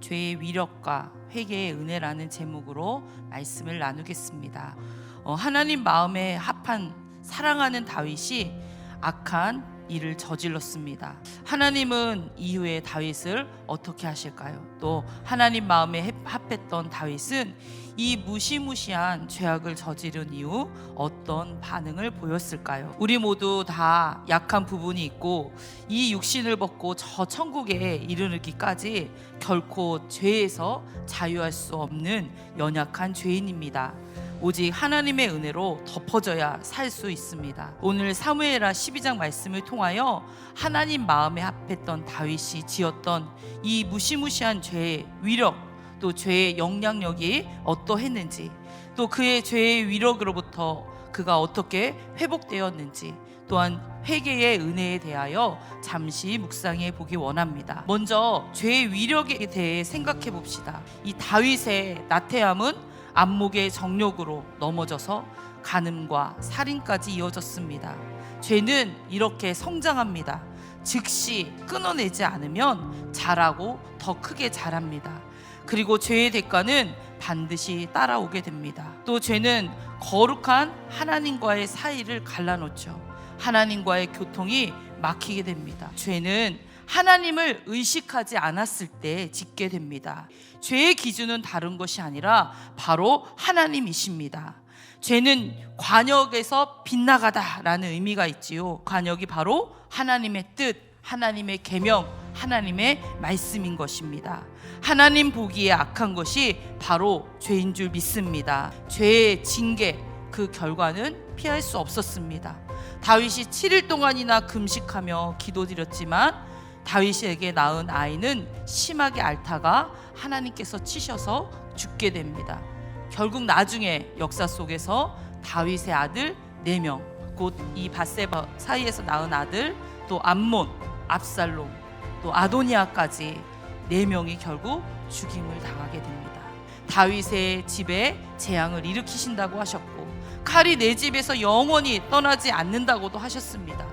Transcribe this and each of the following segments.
죄의 위력과 회개의 은혜라는 제목으로 말씀을 나누겠습니다. 하나님 마음에 합한 사랑하는 다윗이 악한 일을 저질렀습니다. 하나님은 이후에 다윗을 어떻게 하실까요? 또 하나님 마음에 합했던 다윗은 이 무시무시한 죄악을 저지른 이후 어떤 반응을 보였을까요? 우리 모두 다 약한 부분이 있고 이 육신을 벗고 저 천국에 이르기까지 결코 죄에서 자유할 수 없는 연약한 죄인입니다. 오직 하나님의 은혜로 덮어져야 살 수 있습니다. 오늘 사무엘하 12장 말씀을 통하여 하나님 마음에 합했던 다윗이 지었던 이 무시무시한 죄의 위력, 또 죄의 영향력이 어떠했는지, 또 그의 죄의 위력으로부터 그가 어떻게 회복되었는지, 또한 회개의 은혜에 대하여 잠시 묵상해 보기 원합니다. 먼저 죄의 위력에 대해 생각해 봅시다. 이 다윗의 나태함은 안목의 정욕으로 넘어져서 간음과 살인까지 이어졌습니다. 죄는 이렇게 성장합니다. 즉시 끊어내지 않으면 자라고 더 크게 자랍니다. 그리고 죄의 대가는 반드시 따라오게 됩니다. 또 죄는 거룩한 하나님과의 사이를 갈라놓죠. 하나님과의 교통이 막히게 됩니다. 죄는 하나님을 의식하지 않았을 때 짓게 됩니다. 죄의 기준은 다른 것이 아니라 바로 하나님이십니다. 죄는 관역에서 빗나가다라는 의미가 있지요. 관역이 바로 하나님의 뜻, 하나님의 계명, 하나님의 말씀인 것입니다. 하나님 보기에 악한 것이 바로 죄인 줄 믿습니다. 죄의 징계, 그 결과는 피할 수 없었습니다. 다윗이 7일 동안이나 금식하며 기도드렸지만 다윗에게 낳은 아이는 심하게 앓다가 하나님께서 치셔서 죽게 됩니다. 결국 나중에 역사 속에서 다윗의 아들 4명, 곧 이 밧세바 사이에서 낳은 아들, 또 암몬, 압살롬, 또 아도니아까지 4명이 결국 죽임을 당하게 됩니다. 다윗의 집에 재앙을 일으키신다고 하셨고 칼이 내 집에서 영원히 떠나지 않는다고도 하셨습니다.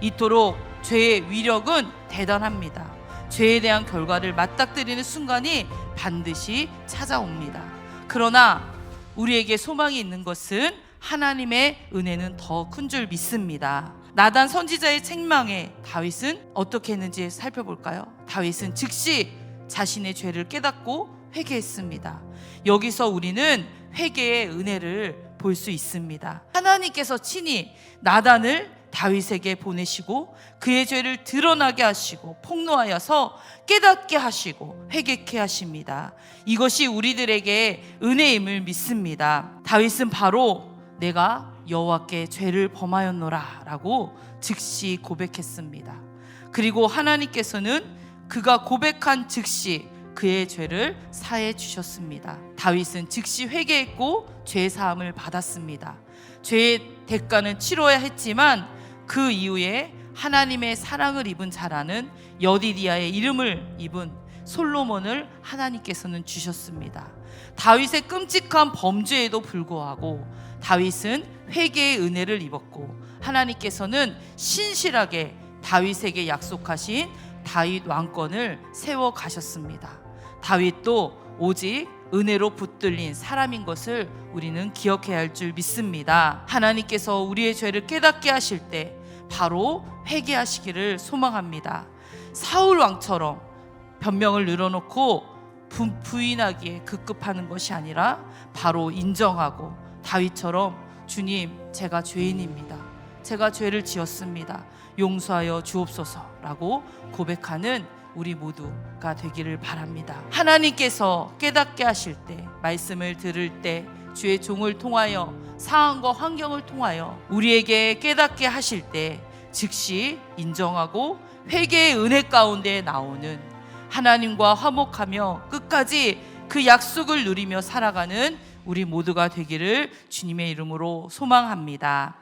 이토록 죄의 위력은 대단합니다. 죄에 대한 결과를 맞닥뜨리는 순간이 반드시 찾아옵니다. 그러나 우리에게 소망이 있는 것은 하나님의 은혜는 더 큰 줄 믿습니다. 나단 선지자의 책망에 다윗은 어떻게 했는지 살펴볼까요? 다윗은 즉시 자신의 죄를 깨닫고 회개했습니다. 여기서 우리는 회개의 은혜를 볼 수 있습니다. 하나님께서 친히 나단을 다윗에게 보내시고 그의 죄를 드러나게 하시고 폭로하여서 깨닫게 하시고 회개케 하십니다. 이것이 우리들에게 은혜임을 믿습니다. 다윗은 바로 내가 여호와께 죄를 범하였노라 라고 즉시 고백했습니다. 그리고 하나님께서는 그가 고백한 즉시 그의 죄를 사해 주셨습니다. 다윗은 즉시 회개했고 죄 사함을 받았습니다. 죄의 대가는 치러야 했지만 그 이후에 하나님의 사랑을 입은 자라는 여디디아의 이름을 입은 솔로몬을 하나님께서는 주셨습니다. 다윗의 끔찍한 범죄에도 불구하고 다윗은 회개의 은혜를 입었고 하나님께서는 신실하게 다윗에게 약속하신 다윗 왕권을 세워 가셨습니다. 다윗도 오직 은혜로 붙들린 사람인 것을 우리는 기억해야 할 줄 믿습니다. 하나님께서 우리의 죄를 깨닫게 하실 때 바로 회개하시기를 소망합니다. 사울 왕처럼 변명을 늘어놓고 부인하기에 급급하는 것이 아니라 바로 인정하고 다윗처럼 주님, 제가 죄인입니다. 제가 죄를 지었습니다. 용서하여 주옵소서라고 고백하는 우리 모두가 되기를 바랍니다. 하나님께서 깨닫게 하실 때, 말씀을 들을 때, 주의 종을 통하여 상황과 환경을 통하여 우리에게 깨닫게 하실 때 즉시 인정하고 회개의 은혜 가운데 나오는 하나님과 화목하며 끝까지 그 약속을 누리며 살아가는 우리 모두가 되기를 주님의 이름으로 소망합니다.